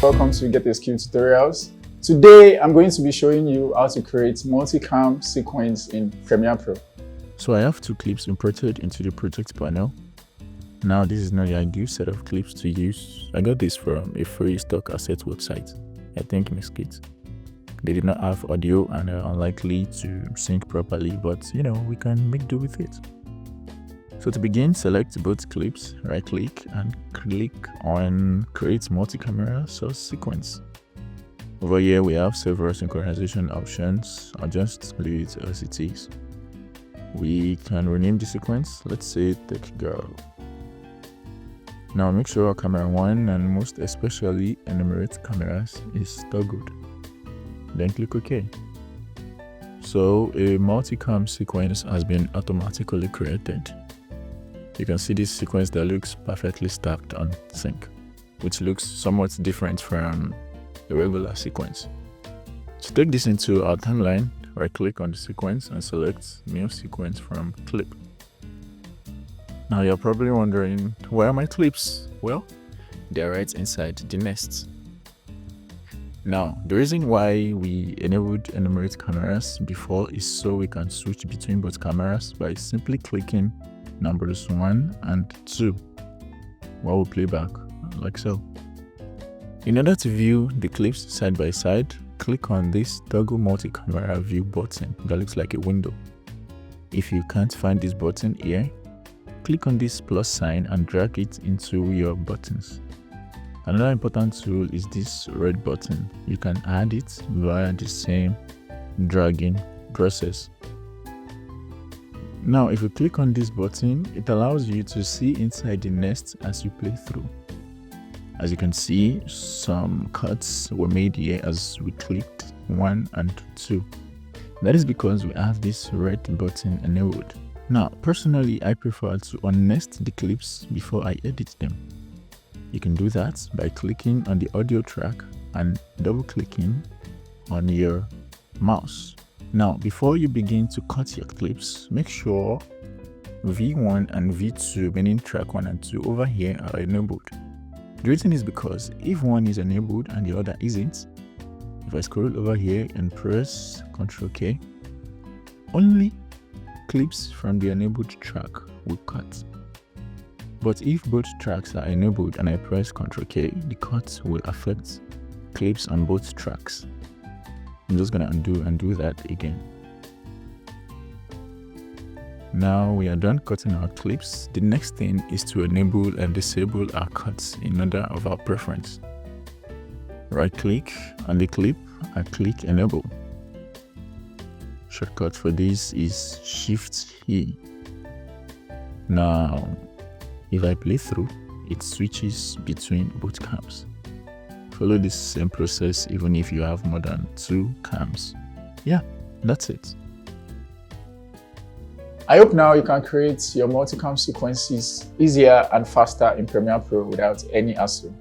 welcome to Get a Skill Tutorials. Today I'm going to be showing you how to create multi-cam sequence in Premiere Pro. So I have two clips imported into the project panel. Now this is not the ideal set of clips to use. I got this from a free stock asset website, I think Miskit. They did not have audio and are unlikely to sync properly, but we can make do with it. So to begin, select both clips, right click and click on create multi-camera source sequence. Over here we have several synchronization options. I'll just leave it as it is. We can rename the sequence, let's say Tech Girl. Now make sure camera 1 and most especially enumerate cameras is toggled. Then click OK. So a multi-cam sequence has been automatically created. You can see this sequence that looks perfectly stacked on sync, which looks somewhat different from the regular sequence. To take this into our timeline, right click on the sequence and select new sequence from clip. Now you're probably wondering, where are my clips? Well, they're right inside the nest. Now, the reason why we enabled enumerate cameras before is so we can switch between both cameras by simply clicking numbers 1 and 2 while we play back, like so. In order to view the clips side by side, click on this toggle multi-camera view button that looks like a window. If you can't find this button here, click on this plus sign and drag it into your buttons. Another important tool is this red button. You can add it via the same dragging process. Now if you click on this button, it allows you to see inside the nest as you play through. As you can see, some cuts were made here as we clicked 1 and 2. That is because we have this red button enabled. Now personally, I prefer to unnest the clips before I edit them. You can do that by clicking on the audio track and double clicking on your mouse. Now, before you begin to cut your clips, make sure V1 and V2, meaning track 1 and 2 over here, are enabled. The reason is because if one is enabled and the other isn't, if I scroll over here and press Ctrl K, only clips from the enabled track will cut. But if both tracks are enabled and I press Ctrl K, the cut will affect clips on both tracks. I'm just gonna undo that again. Now we are done cutting our clips. The next thing is to enable and disable our cuts in order of our preference. Right click on the clip and click enable. Shortcut for this is Shift E. Now if I play through, it switches between both cams. Follow this same process even if you have more than 2 cams. Yeah, that's it. I hope now you can create your multi-cam sequences easier and faster in Premiere Pro without any hassle.